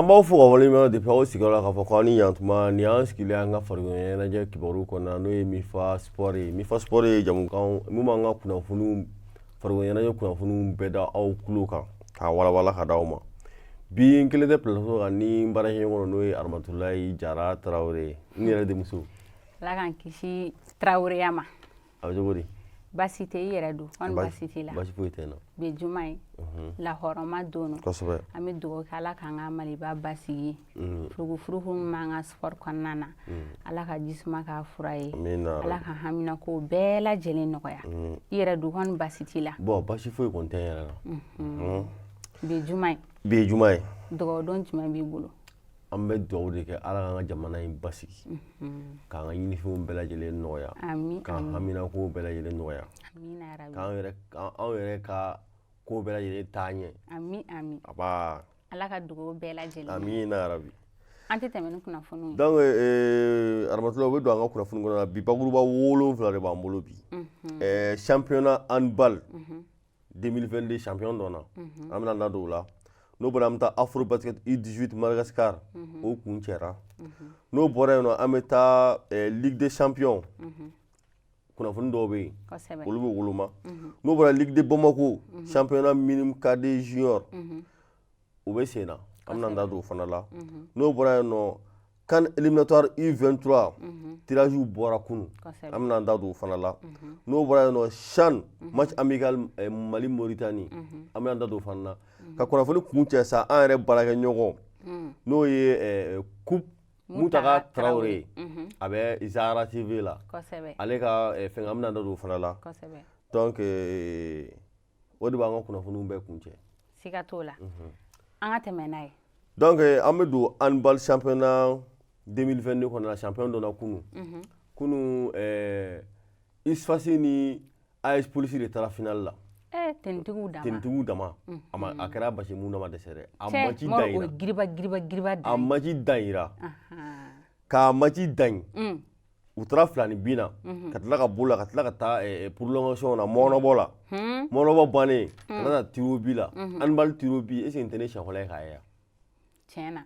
An b'aw fo ka waleɲuman depuis aw sigiyɔrɔ la k'a fɔ ko aw ni ɲantuma nin y'an sigilen an ka farikolo ɲɛnajɛ kibaru kɔnɔna n'o ye Mifa Sport ye. Mifa Sport ye jamukan min b'an ka kunnafoniw farikolo ɲɛnajɛ kunnafoniw bɛɛ da aw tulo kan k'a walawala ka d'aw ma. Bi n kelen tɛ plateau kan ni n baarakɛɲɔgɔn n'o ye Aramatulayi Jara Tarawele n yɛrɛ denmuso. Ala k'an kisi Taraweleya ma. A bɛ cogo di? Baasi tɛ i yɛrɛ don kɔni baasi t'i la. Baasi foyi tɛ n na. Bi juma ye lahɔrɔma don no. Kosɛbɛ. An bɛ dugawu kɛ Ala k'an ka Maliba basigi. Furugufurugu min b'an ka sport kɔnɔna na. Ala ka jisuma k'a fura ye. Ala ka haminakow bɛɛ lajɛlen nɔgɔya. I yɛrɛ don kɔni baasi t'i la. Bon baasi foyi kɔni tɛ n yɛrɛ la. Bi juma ye. Bi ye juma ye. Dugawu don jumɛn b'i bolo? An bɛ dugawu de kɛ Ala k'an ka jamana in basigi. K'an ka ɲinifɛnw bɛɛ lajɛlen nɔgɔya. K'an haminakow bɛɛ lajɛlen nɔgɔya. K'an yɛrɛ ka ko bɛɛ lajɛlen taa ɲɛ. Ami. Aba. Ala ka dugawu bɛɛ lajɛlen. Amina yarabi. An tɛ tɛmɛ ni kunnafoniw ye. Donc Aramatulayi u bɛ don an ka kunnafoni kɔnɔ na bi bakuruba 7 de b'an bolo bi. Championnat handball 2022 champion dɔnna. An bɛna da don o la. N'o bɔra an bɛ taa Afro Basket U18 Madagascar o kun cɛra. N'o bɔra yen nɔ an bɛ taa Ligue des Champions kunnafoni dɔw bɛ yen olu bɛ woloma. N'o bɔra Ligue de Bamako championnat minimum KD junior o bɛ sen na an bɛna da don o fana la. N'o bɔra yen nɔ CAN éliminatoire U23 tirage bɔra kunun an bɛna da don o fana la. N'o bɔra yen nɔ CHAN match amical Mali Mauritanie an bɛna da don o fana la. Ka kunnafoni kun cɛ sa an yɛrɛ baarakɛɲɔgɔn n'o ye Coupe Mutaka Traoré a bɛ Zahara TV la ale ka fɛn an bɛna da don o fana la. Donc o de b'an ka kunnafoniw bɛɛ kun cɛ. Siga t'o la an ka tɛmɛ n'a ye. Donc an bɛ don handball championnat 2022 kɔnɔ la champion dɔnna kunun ISFASI ni AS Police de taara finale la. Tenitigiw dama a kɛra basi mun dama dɛsɛ dɛ. A maci dan yira. A maci dan yira. K'a maci dan u taara 2-2 na ka tila ka bolo la ka tila ka taa prolongation na mɔnɔbɔ la. Mɔnɔbɔ bannen ka taa tiro bi la. Handball tiro bi est-ce que nin tɛ ne siɲɛ fɔlɔ ye k'a ye. Tiɲɛna.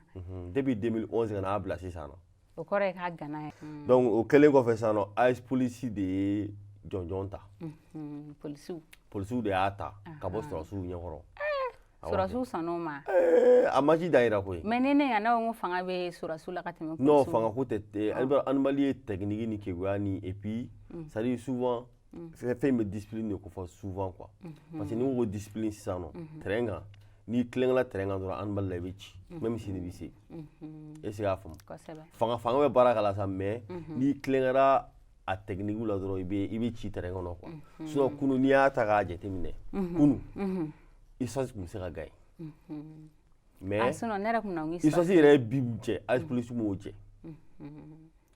Depuis 2011 ka n'a bila sisan nɔ. O kɔrɔ ye k'a gana ye. Donc o kɛlen kɔfɛ sisan nɔ AS Police de ye jɔnjɔn ta. Polisiw de y'a ta ka bɔ sɔrɔsiw ɲɛkɔrɔ. Sɔrɔsiw sɔnn'o ma. A maci dan yira koyi. Mais ni ne ka n'aw ko fanga bɛ sɔrɔsiw la ka tɛmɛ polisiw. Non fanga ko tɛ handball ye technique ni keguya ni et puis ça dit souvent fɛn bɛ discipline de ko fɔ souvent quoi. Parce que ni ko discipline sisan nɔ terrain kan n'i tilengala terrain kan dɔrɔn handball la i bɛ ci même sini bɛ se. Est-ce que y'a faamu? Fanga bɛ baara k'a la sa mais n'i tilengara a technique la dɔrɔn i bɛ ci terrain kɔnɔ quoi. Sinon kunun n'i y'a ta k'a jateminɛ kunun ISFASI tun bɛ se ka gagner. Mais ISFASI yɛrɛ ye bi mun cɛ AS Police m'o cɛ.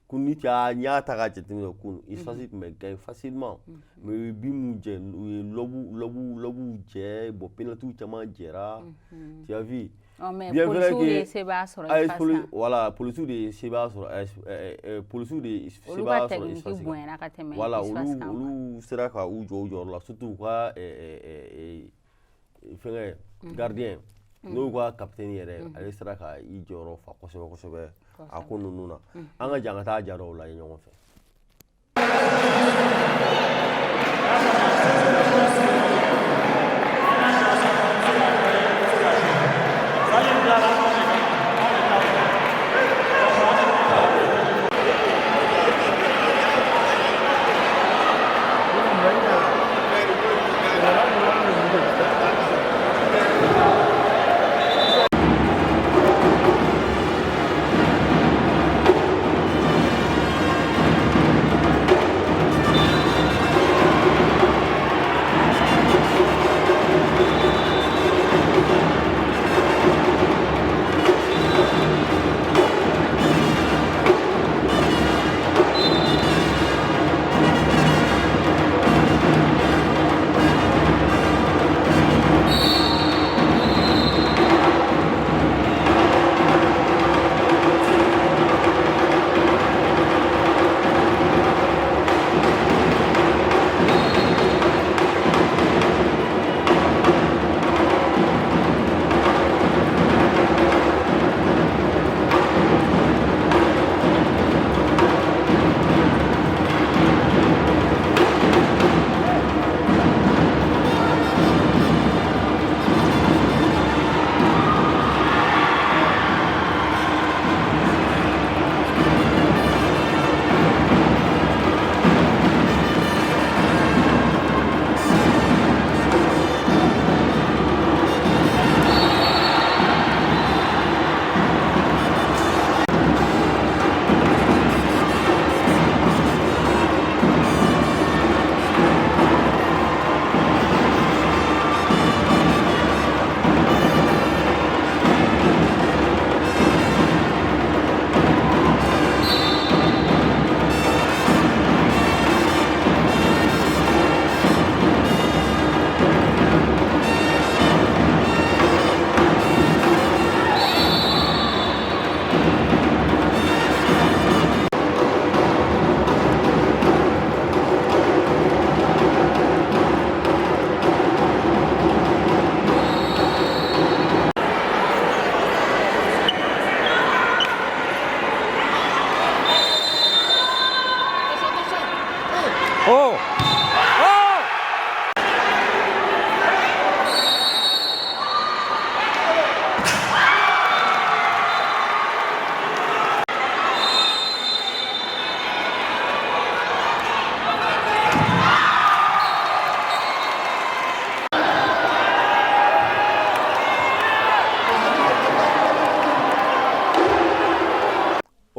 Kunun n'i y'a ta k'a jateminɛ kunun ISFASI tun bɛ gagner facilement. Mais u ye bi mun cɛ u ye lɔbuw cɛ bon penalty caman jɛra. Tu as vu? Mais polisiw de ye sebaya sɔrɔ ISFASI. Voilà polisiw de ye sebaya sɔrɔ polisiw de ye sebaya sɔrɔ ISFASI. Voilà olu sera ka u jɔ u jɔyɔrɔ la surtout u ka fɛngɛ gardien n'o ka capitaine yɛrɛ ale sera ka i jɔyɔrɔ fa kosɛbɛ a ko ninnu na. An ka jan ka taa ja dɔw lajɛ ɲɔgɔn fɛ.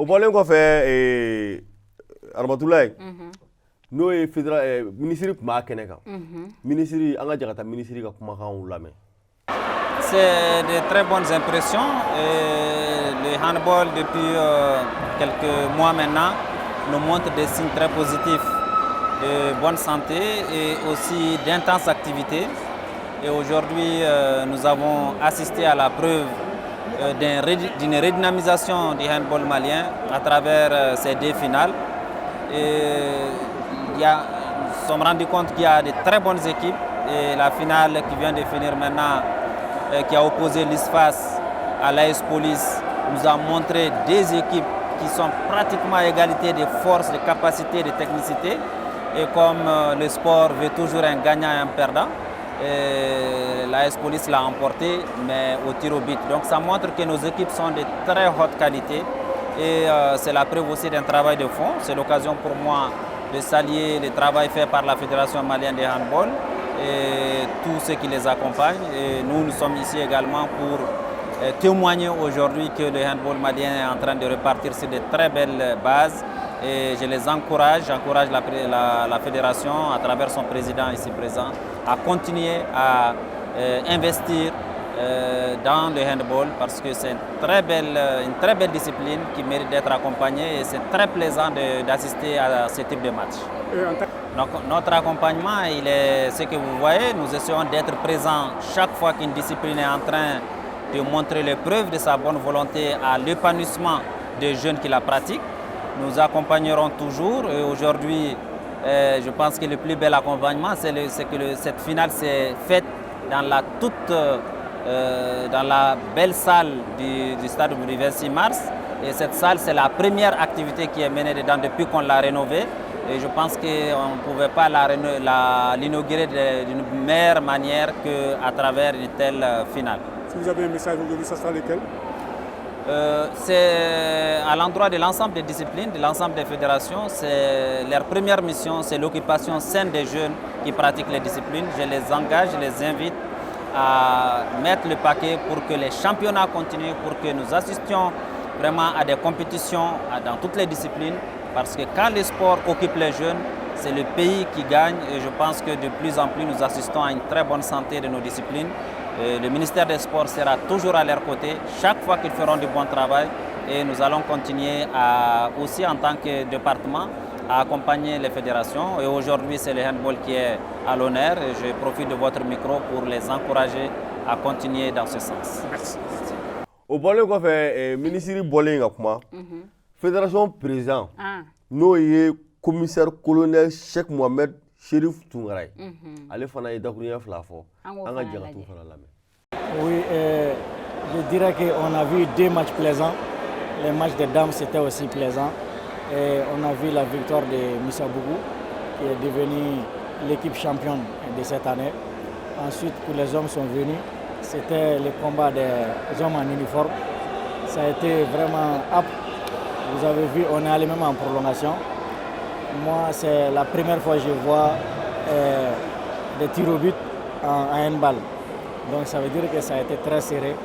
O bɔlen kɔfɛ Aramatulaye n'o ye ministre tun b'a kɛnɛ kan ministre an ka Jakata ministre ka kumakanw lamɛn. C'est de très bonnes impressions. Le handball depuis quelques mois maintenant nous montre des signes très positifs de bonne santé et aussi d'intense activité. Et aujourd'hui, nous avons assisté à la preuve d'une redynamisation du handball malien à travers ces deux finales. Et nous sommes rendus compte qu'il y a de très bonnes équipes. Et la finale qui vient de finir maintenant, qui a opposé l'ISFAS à l'AS Police, nous a montré des équipes qui sont pratiquement à égalité de force, de capacité, de technicité. Et comme le sport veut toujours un gagnant et un perdant, l'AS Police l'a emporté, mais au tir au but. Donc ça montre que nos équipes sont de très haute qualité et c'est la preuve aussi d'un travail de fond. C'est l'occasion pour moi de saluer le travail fait par la Fédération malienne de handball et tous ceux qui les accompagnent. Et nous sommes ici également pour témoigner aujourd'hui que le handball malien est en train de repartir sur de très belles bases. Et je les encourage, j'encourage la fédération à travers son président ici présent à continuer à investir dans le handball parce que c'est une très belle discipline qui mérite d'être accompagnée et c'est très plaisant d'assister à ce type de match. Donc notre accompagnement, il est ce que vous voyez, nous essayons d'être présents chaque fois qu'une discipline est en train de montrer les preuves de sa bonne volonté à l'épanouissement des jeunes qui la pratiquent. Nous accompagnerons toujours et aujourd'hui, je pense que le plus bel accompagnement, c'est que cette finale s'est faite dans la belle salle du stade du 26 mars. Et cette salle, c'est la première activité qui est menée dedans depuis qu'on l'a rénovée. Et je pense qu'on ne pouvait pas l'inaugurer d'une meilleure manière qu'à travers une telle finale. Si vous avez un message aujourd'hui, ça sera lequel? C'est à l'endroit de l'ensemble des disciplines, de l'ensemble des fédérations. Leur première mission, c'est l'occupation saine des jeunes qui pratiquent les disciplines. Je les engage, je les invite à mettre le paquet pour que les championnats continuent, pour que nous assistions vraiment à des compétitions dans toutes les disciplines. Parce que quand le sport occupe les jeunes, c'est le pays qui gagne et je pense que de plus en plus nous assistons à une très bonne santé de nos disciplines. Le ministère des Sports sera toujours à leur côté chaque fois qu'ils feront du bon travail et nous allons continuer aussi en tant que département à accompagner les fédérations. Et aujourd'hui, c'est le handball qui est à l'honneur et je profite de votre micro pour les encourager à continuer dans ce sens. Merci. Au bɔlen kɔfɛ ministre bɔlen ka kuma fédération président n'o ye commissaire colonel Cheikh Mohamed Chérif Tounkara ye ale fana ye dakuruɲɛ fila fɔ an ka Jakatu fana lamɛn. Oui, je dirais qu'on a vu deux matchs plaisants. Les matchs de dames, c'était aussi plaisant. Et on a vu la victoire de Missa Bougou, qui est devenue l'équipe championne de cette année. Ensuite, pour les hommes sont venus. C'était le combat des hommes en uniforme. Ça a été vraiment âpre. Vous avez vu, on est allé même en prolongation. Moi, c'est la première fois que je vois des tirs au but en handball. Donc ça veut dire que ça a été très serré.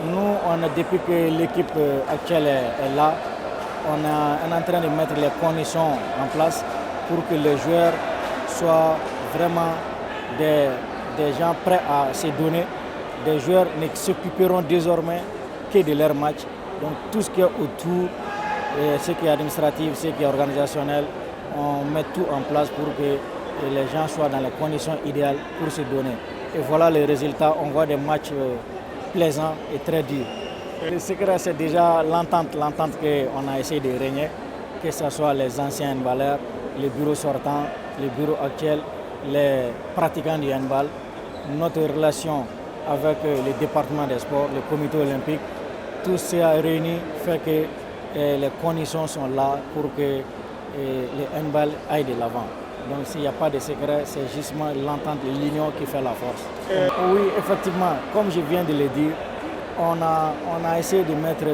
Nous, depuis que l'équipe actuelle est là, on est en train de mettre les conditions en place pour que les joueurs soient vraiment des gens prêts à se donner. Des joueurs ne s'occuperont désormais que de leur match. Donc tout ce qui est autour, ce qui est administratif, ce qui est organisationnel, on met tout en place pour que les gens soient dans les conditions idéales pour se donner. Et voilà les résultats, on voit des matchs plaisants et très durs. Le secret, c'est déjà l'entente qu'on a essayé de régner, que ce soit les anciens handballeurs, les bureaux sortants, les bureaux actuels, les pratiquants du handball. Notre relation avec le département des sports, le comité olympique, tout ça réuni fait que les conditions sont là pour que le handball aille de l'avant. Donc s'il n'y a pas de secret, c'est justement l'entente, l'union qui fait la force. Oui, effectivement, comme je viens de le dire, on a essayé de mettre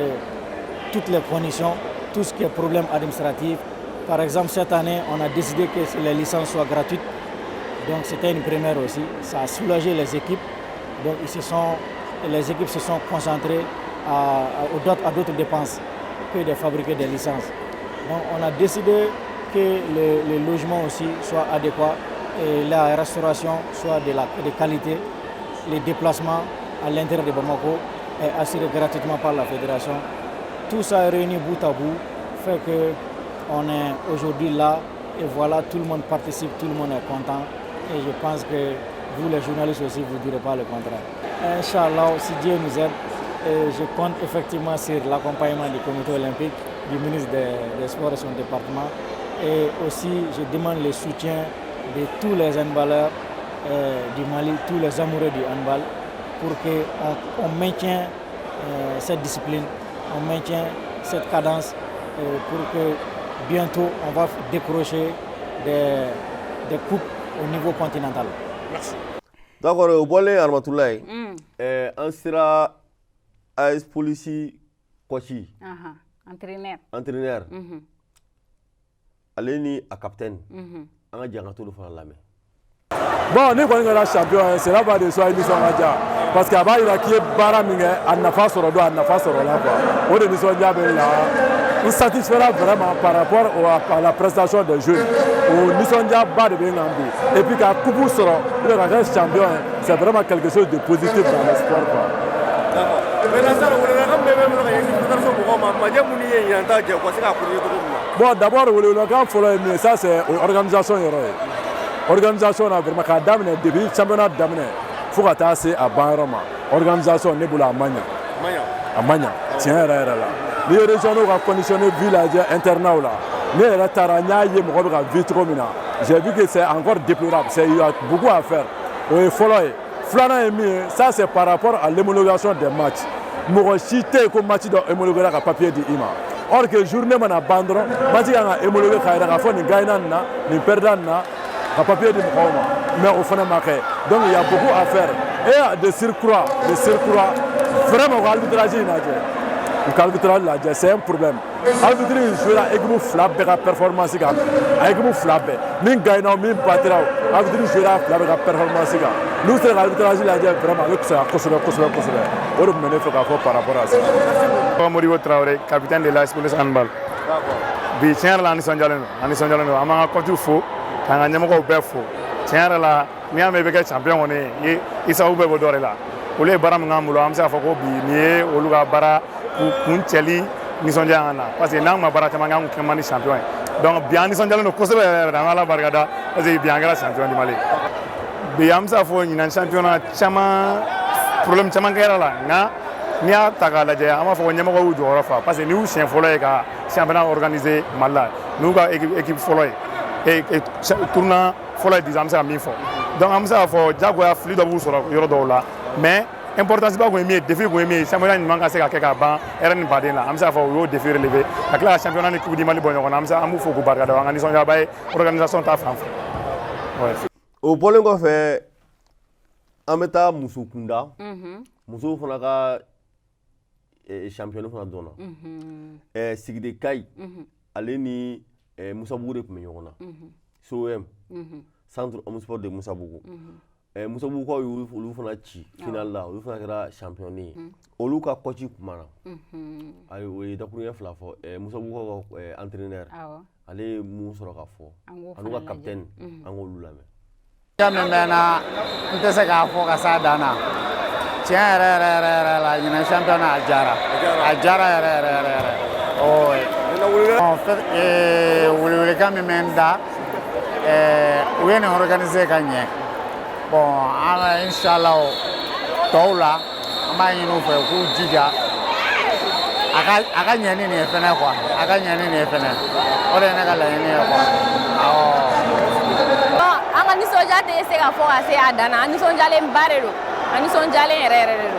toutes les conditions, tout ce qui est problème administratif. Par exemple, cette année, on a décidé que les licences soient gratuites. Donc c'était une première aussi. Ça a soulagé les équipes. Donc les équipes se sont concentrées à d'autres dépenses. que de fabriquer des licences. Donc on a décidé que les logements aussi soient adéquats et la restauration soit de qualité, les déplacements à l'intérieur de Bamako est assuré gratuitement par la fédération. Tout ça réuni bout à bout fait qu'on est aujourd'hui là et voilà, tout le monde participe, tout le monde est content et je pense que vous les journalistes aussi, vous ne direz pas le contraire. Inch'Allah, si Dieu nous aide, je compte effectivement sur l'accompagnement du comité olympique, du ministre des Sports et son département et aussi je demande le soutien de tous les handballeurs du Mali, tous les amoureux du handball pour qu'on maintienne cette discipline, on maintient cette cadence pour que bientôt on va décrocher des coupes au niveau continental. Merci. D'accord, au bolé Armatoulaye, on sera AS Police Kochi. Entraîneur. Aleni a capitaine. On a dit à tout le monde la main. Bon, nous sommes champions, c'est là-bas de soi, nous sommes là. Parce qu'il y a qui est baramingé, à n'a pas sur le doigt, à n'a pas sur le là. On est là. Nous satisfaisons vraiment par rapport à la prestation des jeunes. Nous sommes déjà bas de Bengambi. Et puis qu'à Koubou sera le champion, c'est vraiment quelque chose de positif dans le sport. D'accord. Mais là, ça, bon, d'abord, ça c'est l'organisation. Organisation a vraiment qu'à d'amener depuis le championnat d'amener. Il faut passer à Banroma. Organisation n'est pas à Manya. À Manya. Tiens, là. Les régions ont conditionné village internat là. Mais la Tarania y est mort vite comme ça. J'ai vu que c'est encore déplorable. Il y a beaucoup à faire. Il faut le Flana et mieux, ça c'est par rapport à l'homologation des matchs. Moi, si tu as match d'homologuer le papier d'IMA. Or que journée man bandron, match a homologué la fois ni gagnant ni perdant le papier de Mouhama. Mais au fond marqué. Donc il y a beaucoup à faire. Et de surcroît, vraiment l'arbitrage c'est un problème. L'arbitrage joue avec vous flap de la performance avec vous flap. Min gagnant, min battra. L'arbitrage joue avec la performance. Nous c'est l'arbitrage vraiment avec ça. On le mener par rapport à ça. Moribo Traoré, capitaine de l'AS Police Handball. Bi tiɲɛ yɛrɛ la ani nisɔndiyalen don an b'an ka kɔntiw fo k'an ka ɲɛmɔgɔw bɛɛ fo tiɲɛ yɛrɛ la n'i y'a mɛn i bɛ kɛ champion kɔni i sababu bɛɛ bɔ dɔ de la olu ye baara min k'an bolo an bɛ se k'a fɔ ko bi nin ye olu ka baara kun cɛli nisɔndiya an na parce que n'an ma baara caman kɛ an kun kɛ man di champion ye donc bi an nisɔndiyalen don kosɛbɛ yɛrɛ an bɛ Ala barikada parce que bi an kɛra champion du Mali bi an bɛ se k'a fɔ ɲinan championnat caman problème caman kɛra la nka n'i y'a ta k'a lajɛ an b'a fɔ ko ɲɛmɔgɔw y'u jɔyɔrɔ fa parce que ni y'u siɲɛ fɔlɔ ye ka championnat organiser Mali la n'u ka équipe fɔlɔ ye tournant fɔlɔ ye disons an bɛ se ka min fɔ donc an bɛ se k'a fɔ diyagoya fili dɔ b'u sɔrɔ yɔrɔ dɔw la mais importance ba kun ye min ye défi kun ye min ye championnat ɲuman ka se ka kɛ ka ban hɛrɛ ni baden la an bɛ se k'a fɔ u y'o défi relevé ka tila ka championnat ni coupe du Mali bɔ ɲɔgɔn na an b'u fo k'u barikada an ka nisɔndiyaba ye organisation ta fan fɛ. O bɔlen kɔfɛ an bɛ taa muso kunda musow fana ka champion fana dɔnna Sigide Kayi ale ni Musabugu de tun bɛ ɲɔgɔn na COM centre omnisport de Musabugu Musabugu kaw olu fana ci final la olu fana kɛra champion ye olu ka coach kumana ayi o ye dakuruɲɛ fila fɔ Musabugu ka entraîneur ale ye mun sɔrɔ ka fɔ anu ka capitaine an k'olu lamɛn. Min bɛ na n tɛ se k'a fɔ ka s'a dan na tiɲɛ yɛrɛ la ɲinɛ championnat a diyara yɛrɛ welewelekan min bɛ n da u ye nin organiser ka ɲɛ bon an inshallah tɔw la an b'a ɲini u fɛ u k'u jija a ka ɲɛ ni nin ye fɛnɛ quoi a ka ɲɛ ni nin ye fɛnɛ o de ye ne ka laɲini ye quoi awɔ. An ka nisɔndiya tɛ se ka fɔ ka se a dan na an nisɔndiyalen ba de don an nisɔndiyalen yɛrɛ de don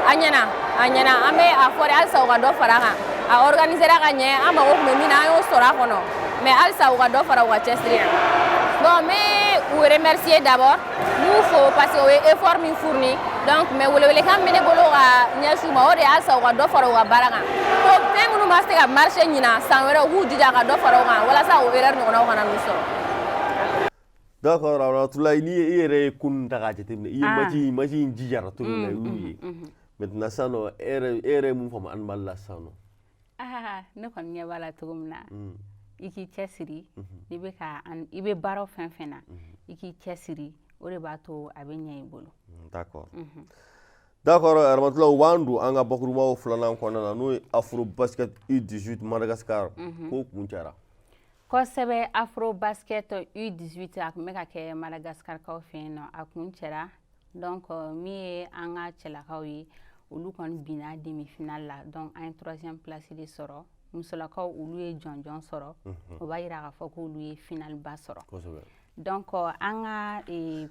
a ɲɛna an bɛ a fɔ de halisa u ka dɔ fara a kan a organisera ka ɲɛ an mago tun bɛ min na an y'o sɔrɔ a kɔnɔ mais halisa u ka dɔ fara u ka cɛsiri kan bon n bɛ u remercier d'abord n b'u fo parce que o ye effort min fourni donc mais welewelekan bɛ ne bolo ka ɲɛsin u ma o de ye halisa u ka dɔ fara u ka baara kan ko fɛn minnu ma se ka marché ɲina san wɛrɛ u k'u jija ka dɔ fara u kan walasa o erreur ɲɔgɔnnaw kana n'u sɔrɔ. D'accord, Ramatoulaye ni yɛrɛ ye kun ta k'a jateminɛ i ye match in jijara cogo min na i y'u ye maintenant sano ere mun fama an balla sano ne kɔni ɲɛ b'a la cogo min na i k'i cɛsiri n'i bɛ ka i bɛ baara fɛn fɛn na i k'i cɛsiri o de b'a to a bɛ ɲɛ i bolo. D'accord Aramatula u b'an don an ka bakurubaw filanan kɔnɔna na n'o ye Afro Basket U18 Madagascar k'o kun cɛra. Kosɛbɛ Afro Basket U18 a kun bɛ ka kɛ Madagascar kaw fɛ yen nɔ a kun cɛra donc min ye an ka cɛlakaw ye olu kɔni binna demi-finale la donc an ye 3e place de sɔrɔ musolakaw olu ye jɔnjɔn sɔrɔ o b'a yira k'a fɔ k'olu ye finale ba sɔrɔ. Donc an ka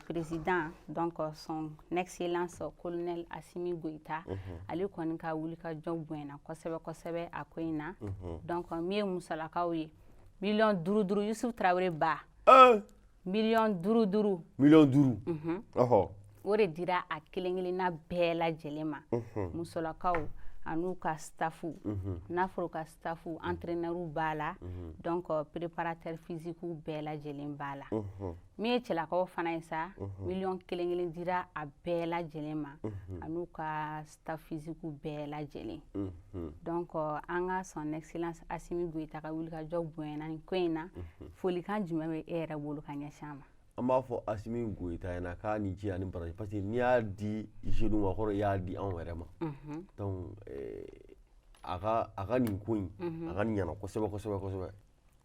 président donc son excellence colonel Assimi Goïta ale kɔni ka wuli ka jɔ bonyana kosɛbɛ kosɛbɛ a ko in na donc min ye musolakaw ye million 5 Yusuf Traoré ba million 5 o de dira a kelen-kelenna bɛɛ lajɛlen ma musolakaw an'u ka staffu n'a fɔra ka staffu entraîneur b'a la donc préparateur physique bɛɛ lajɛlen b'a la min ye cɛlakaw fana ye sa million kelen-kelen dira a bɛɛ lajɛlen ma an'u ka staff physique bɛɛ lajɛlen donc an ka son excellence Assimi Goïta ka wuli ka jɔ bonyana nin ko in na folikan jumɛn bɛ e yɛrɛ bolo ka ɲɛsin a ma. An b'a fɔ Assimi Goïta ɲɛna k'a ni ci ani baraji parce que n'i y'a di jeunes ma kɔrɔ i y'a di anw yɛrɛ ma donc a ka nin ko in a ka nin ɲɛna kosɛbɛ.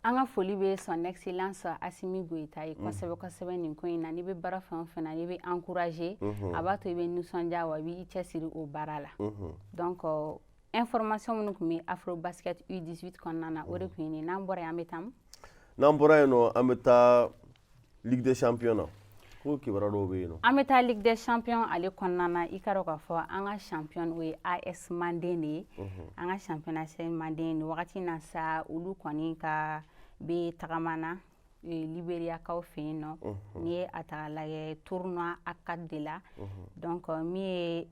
An ka foli bɛ son excellence Assimi Goïta ye kosɛbɛ nin ko in na n'i bɛ baara fɛn o fɛn na n'i bɛ encourager a b'a to i bɛ nisɔndiya wa i b'i cɛsiri o baara la donc information minnu tun bɛ Afro Basket U18 kɔnɔna na o de tun ye nin n'an bɔra yen an bɛ taa n'an bɔra yen nɔ an bɛ taa Ligue des Champions na ko kibaruya dɔw bɛ yen nɔ. An bɛ taa Ligue des Champions ale kɔnɔna na i ka dɔn k'a fɔ an ka champion o ye AS Manden de ye an ka championnat c'est Manden nin wagati na sa olu kɔni ka bɛ tagama na Libéria kaw fɛ yen nɔ n'i ye a ta lajɛ tournoi A4 de la donc min ye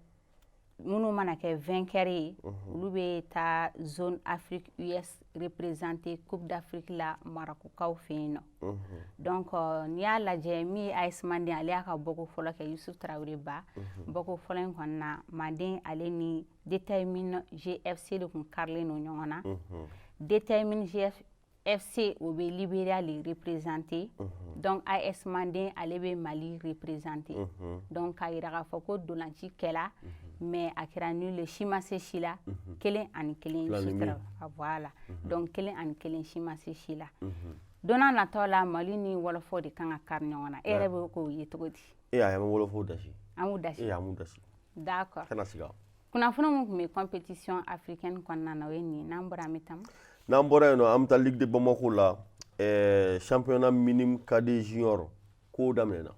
minnu mana kɛ vainqueur ye olu bɛ taa zone Afrique US représenter Coupe d'Afrique la Marocains fɛ yen nɔ donc n'i y'a lajɛ min ye AS Manden ale y'a ka bɔko fɔlɔ kɛ Yusuf Traoré ba bɔko fɔlɔ in kɔni na Manden ale ni Détermine GFC de kun karilen don ɲɔgɔn na Détermine GFC o bɛ Libéria le représenter donc AS Manden ale bɛ Mali représenter donc k'a yira k'a fɔ ko dolanci kɛla mais a kɛra nul si ma se si la 1-1 si tara voilà donc 1-1 si ma se si la don n'a nataw la Mali ni wɔlɔfɔw de kan ka kari ɲɔgɔn na e yɛrɛ bɛ k'o ye cogo di. A y'an wɔlɔfɔw dasi. An b'u dasi. An b'u dasi. D'accord. Kana siga. Kunnafoni mun tun bɛ compétition africaine kɔnɔna na o ye nin n'an bɔra an bɛ taa. N'an bɔra yen nɔ an bɛ taa Ligue de Bamako la championnat minime cadet junior k'o daminɛna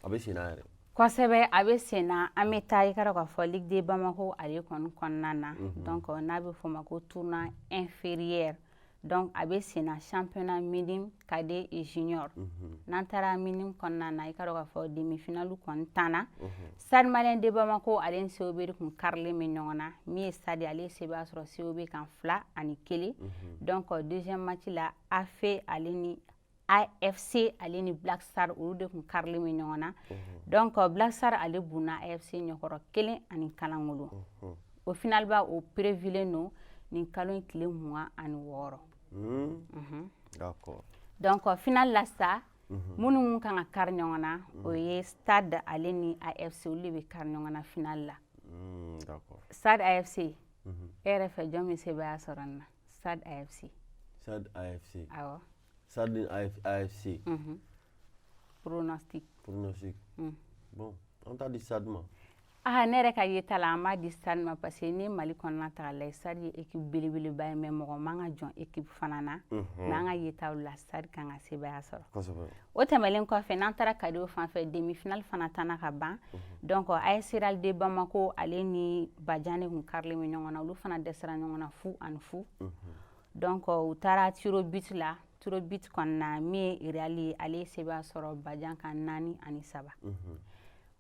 a bɛ sen na yɛrɛ. Kosɛbɛ a bɛ sen na an bɛ taa i ka dɔn k'a fɔ Ligue de Bamako ale kɔni kɔnɔna na donc n'a bɛ f'o ma ko tournoi inférieur donc a bɛ sen na championnat minime cadet et junior n'an taara minime kɔnɔna na i ka dɔn k'a fɔ demi-finale kɔni tanna Stade Malien de Bamako ale ni COB kun karilen bɛ ɲɔgɔn na min ye stade ale ye sebaya sɔrɔ COB kan 2-1 donc deuxième match la AFC ale ni Black Star olu de kun karilen bɛ ɲɔgɔn na donc Black Star ale bunna AFC ɲɛkɔrɔ 1-7 o final ba o prévulen don nin kalo in tile 26 d'accord donc final la sa minnu kan ka kari ɲɔgɔn na o ye Stade ale ni AFC olu de bɛ kari ɲɔgɔn na final la d'accord Stade AFC e yɛrɛ fɛ jɔn bɛ sebaya sɔrɔ nin na Stade AFC awɔ Stade ni AFC pronostic bon an t'a di Stade ma ne yɛrɛ ka yeta la an b'a di Stade ma parce que ni Mali kɔnɔna ta la Stade ye équipe belebeleba ye mais mɔgɔ man ka jɔn équipe fana na mais an ka yetaw la Stade kan ka sebaya sɔrɔ o tɛmɛlen kɔfɛ n'an taara cadet fan fɛ demi-finale fana tanna ka ban donc AS Real de Bamako ale ni Badiane kun karilen bɛ ɲɔgɔn na olu fana dɛsɛra ɲɔgɔn na 0-0 donc u taara tir au but la tir au but kɔni na min ye Real ye ale ye sebaya sɔrɔ Badiane kan 4-3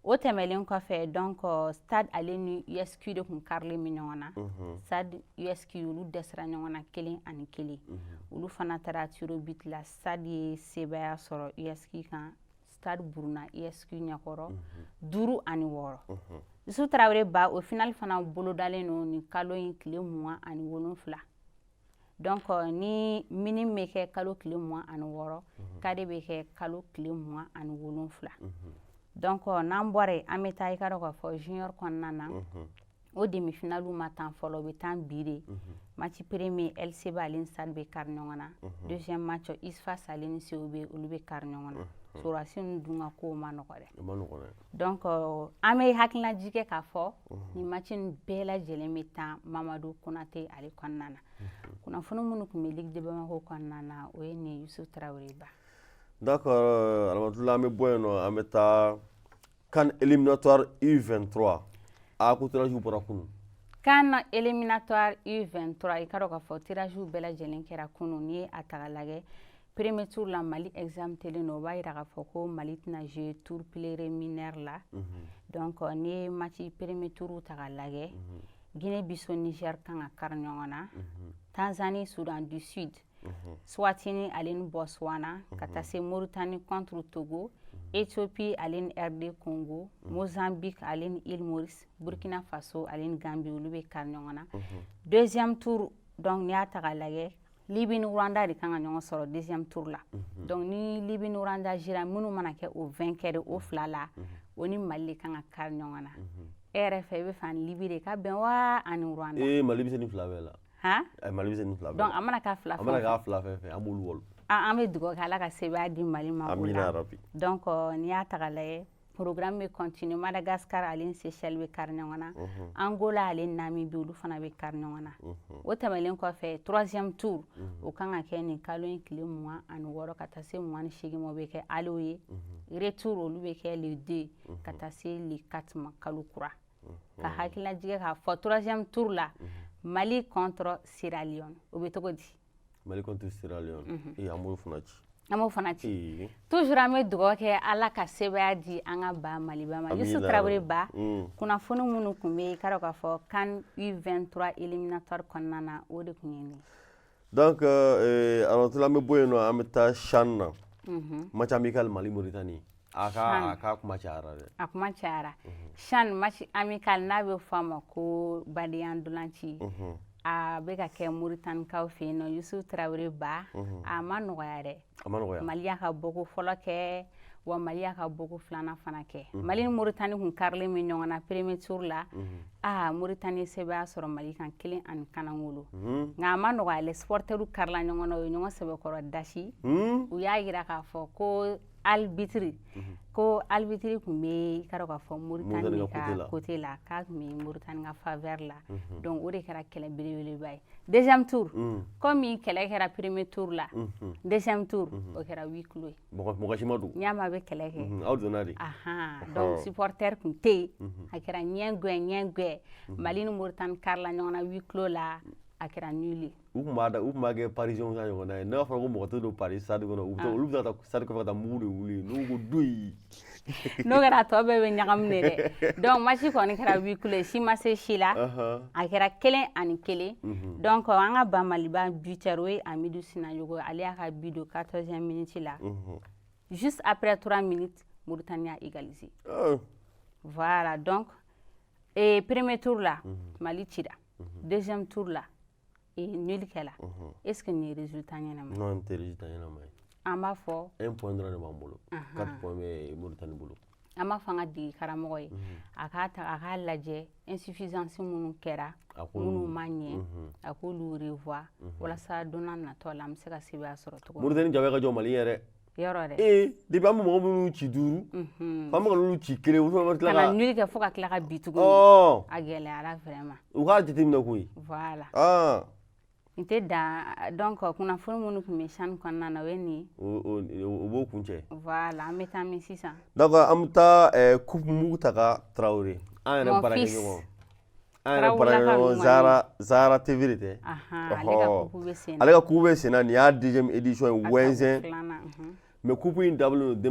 o tɛmɛlen kɔfɛ donc Stade ale ni USQ de kun karilen bɛ ɲɔgɔn na Stade USQ olu dɛsɛra ɲɔgɔn na 1-1 olu fana taara tir au but la Stade ye sebaya sɔrɔ USQ kan Stade buruna USQ ɲɛkɔrɔ 5-6 Youssou Traoré ba au final fana bolo dalen no ni kalo in tile 27 donc ni minim bɛ kɛ kalo tile 26 kade bɛ kɛ kalo tile 27 donc n'an bɔra an bɛ taa i ka dɔn k'a fɔ junior kɔnɔna na o demi-finale ma tan fɔlɔ bɛ tan bire match premier LC b'ale ni Stade bɛ kari ɲɔgɔn na deuxième match ISFA ale ni COB olu bɛ kari ɲɔgɔn na sorasi ninnu dun ka ko ma nɔgɔ dɛ donc an bɛ hakilinaji kɛ k'a fɔ ni match ninnu bɛɛ lajɛlen bɛ tan Mamadou Konate ale kɔnɔna na kunnafoni minnu tun bɛ Ligue de Bamako kɔnɔna na o ye nin Youssou Traoré ba. D'accord, Ramatoulaye an bɛ bɔ yen nɔ an bɛ taa CAN éliminatoire U23 a ko tirage bɔra kunun. CAN éliminatoire U23 i ka dɔn k'a fɔ tirage bɛɛ lajɛlen kɛra kunun n'i ye a ta k'a lajɛ premier tour la Mali exemptelen don o b'a jira k'a fɔ ko Mali tɛna jouer tour préliminaire la donc n'i ye match premier tour ta k'a lajɛ Guinée Bissau Niger kan ka kari ɲɔgɔn na Tanzanie Soudan du Sud Swatini ale ni Botswana ka taa se Mauritanie contre Togo Éthiopie ale ni RD Congo Mozambique ale ni Île Maurice Burkina Faso ale ni Gambie olu bɛ kari ɲɔgɔn na deuxième tour donc n'i y'a ta k'a lajɛ Libye ni Rwanda de kan ka ɲɔgɔn sɔrɔ deuxième tour la donc ni Libye ni Rwanda jira minnu mana kɛ o vainqueur o fila la o ni Mali de kan ka kari ɲɔgɔn na e yɛrɛ fɛ i bɛ fɛ ni Libye de ka bɛn wa ani Rwanda Mali bɛ se ni fila bɛɛ la Mali bɛ se ni fila bɛɛ la donc a mana k'a fila fɛ an b'olu wɔlɔ an bɛ dugawu kɛ Ala ka sebaya di Mali ma o amina la rabi donc n'i y'a ta k'a lajɛ programme bɛ continuer Madagascar ale ni Seychelles bɛ kari ɲɔgɔn na Angola ale ni Namibie olu fana bɛ kari ɲɔgɔn na o tɛmɛlen kɔfɛ troisième tour o kan ka kɛ nin kalo in tile 26 ka taa se 28 ma o bɛ kɛ ale ye retour olu bɛ kɛ le 2 ka taa se le 4 ma kalo kura ka hakililajigɛ k'a fɔ troisième tour la Mali contre Sierra Leone o bɛ cogo di Mali contre Sierra Leone an b'o fana ci an b'o fana ci toujours an bɛ dugawu kɛ Ala ka sebaya di an ka ba Maliba ma Youssou Traoré ba kunnafoni minnu tun bɛ yen i ka dɔn k'a fɔ CAN U23 éliminatoire kɔnɔna na o de tun ye nin donc Ramatoulaye an bɛ bɔ yen nɔ an bɛ taa CHAN na match amical Mali Mauritanie a ka kuma cayara dɛ a kuma cayara CHAN match amical n'a bɛ fɔ a ma ko badenya ndolanci a bɛ ka kɛ Mauritaniekaw fɛ yen nɔ Youssou Traoré ba a ma nɔgɔya dɛ Mali y'a ka bɔko fɔlɔ kɛ wa Mali y'a ka bɔko filanan fana kɛ Mali ni Mauritanie kun karilen min ɲɔgɔn na premier tour la Mauritanie sebaya sɔrɔ Mali kan 1-7 nka a ma nɔgɔya les supporters karila ɲɔgɔn na u ye ɲɔgɔn sɛbɛkɔrɔ dasi u y'a jira k'a fɔ ko arbitre kun bɛ i ka dɔn k'a fɔ Mauritanie ka côté la k'a kun bɛ Mauritanie ka faveur la donc o de kɛra kɛlɛ belebeleba ye deuxième tour comme kɛlɛ kɛra premier tour la deuxième tour o kɛra huis clos ye mɔgɔ si ma don ɲama a bɛ kɛlɛ kɛ aw donna de donc supporter kun tɛ yen a kɛra ɲɛngwɛ Mali ni Mauritanie karila ɲɔgɔn na huis clos la a kɛra nul ye u tun b'a kɛ parisien ta ɲɔgɔn na ye n'a fɔra ko mɔgɔ tɛ don Paris stade kɔnɔ olu bɛ taa stade kɔfɛ ka taa mugu de wuli n'u ko doyi n'o kɛra tɔ bɛɛ bɛ ɲagami de dɛ donc match kɔni kɛra huis clos ye si ma se si la a kɛra 1-1 donc an ka ba Maliba buteur o ye Amidou Sinayogo ale y'a ka but don 14e minute la juste après 3 minutes Mauritanie a égalisé voilà donc premier tour la Mali cira deuxième tour la nul kɛla est-ce que nin ye résultat ɲɛnama ye non nin tɛ résultat ɲɛnama ye an b'a fɔ 1 point dɔrɔn de b'an bolo 4 points bɛ Mauritanie bolo an b'a fɔ an ka dege karamɔgɔ ye a k'a lajɛ insuffisance minnu kɛra minnu ma ɲɛ a k'olu revoir walasa don n'a natɔ la an bɛ se ka sebaya sɔrɔ cogo min Mauritanie ja bɛ ka jɔ Mali yɛrɛ yɔrɔ dɛ depuis an bɛ mɔgɔ minnu ci 5 f'an bɛ ka olu ci 1 olu fana bɛ tila ka nul kɛ fo ka tila ka bi tuguni a gɛlɛyara vraiment u k'a jateminɛ koyi voilà n tɛ dan donc kunnafoni minnu tun bɛ CHAN kɔnɔna na o ye nin o b'o kun cɛ voilà an bɛ taa min sisan donc an bɛ taa coupe Mugutaka Traoré an yɛrɛ baarakɛɲɔgɔn Zahra TV de tɛ ale ka coupe bɛ sen na nin y'a 2e édition ye wɛnzɛn mais coupe in dabɔlen don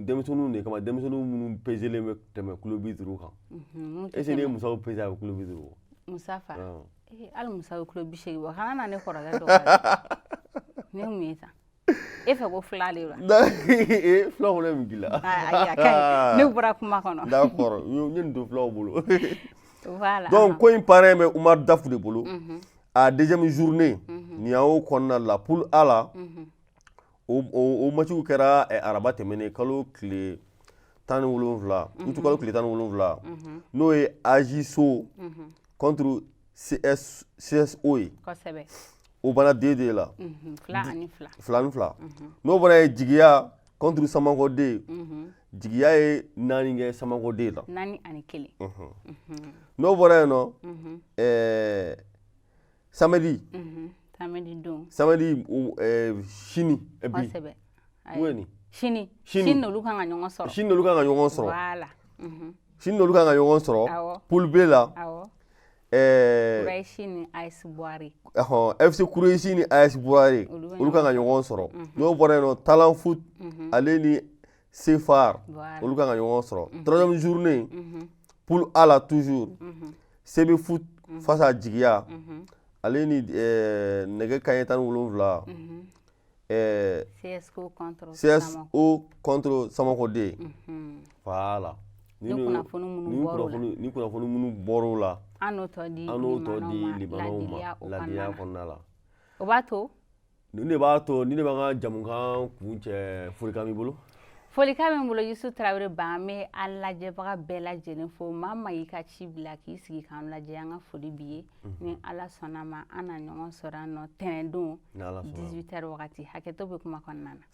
denmisɛnninw de kama denmisɛnninw minnu peselen bɛ tɛmɛ kilo 50 kan est-ce que ni ye Musaw pese a bɛ kilo 50 bɔ Musafa hali Musa bɛ kilo 80 bɔ kana na ne kɔrɔkɛ dɔgɔya ne mun ye tan e fɛ ko fila de wa fila kɔnɔ min gila ayi a kaɲi ne bɔra kuma kɔnɔ d'accord n ye nin to filaw bolo voilà donc ko in parrain bɛ Umar Dafu de bolo a deuxième journée nin y'o kɔnɔna la poule A la o matchiw kɛra araba tɛmɛnen kalo tile 17 utu kalo tile 17 n'o ye Ajiso contre CSO ye kosɛbɛ o bana de la fila ni fila n'o bana ye Jigiya contre Samakɔden Jigiya ye 4 kɛ Samakɔden la 4 ani 1 n'o bɔra yen nɔ samedi don samedi sini kosɛbɛ oui sini olu kan ka ɲɔgɔn sɔrɔ sini olu kan ka ɲɔgɔn sɔrɔ voilà sini olu kan ka ɲɔgɔn sɔrɔ poule B la Kureshi ni AS Boari FC Kureshi ni AS Boari olu kan ka ɲɔgɔn sɔrɔ n'o bɔra yen nɔ Talent Foot ale ni Sefar olu kan ka ɲɔgɔn sɔrɔ troisième journée poule A la toujours CB Foot face à Jigiya ale ni nɛgɛ kanɲɛ 17 CSO contre Samakɔden voilà ni kunnafoni minnu bɔr'o la an n'o tɔ di limanaw ma ladenya kɔnɔna la o b'a to ni de b'a to ni de b'an ka jamukan kun cɛ folikan b'i bolo folikan bɛ n bolo Yusu Tarawele ba an bɛ an lajɛbaga bɛɛ lajɛlen fo maa ma y'i ka ci bila k'i sigi k'an lajɛ an ka foli b'i ye ni Ala sɔnna ma an na ɲɔgɔn sɔrɔ yan nɔ tɛnɛndon 18h wagati hakɛto bɛ kuma kɔnɔna na.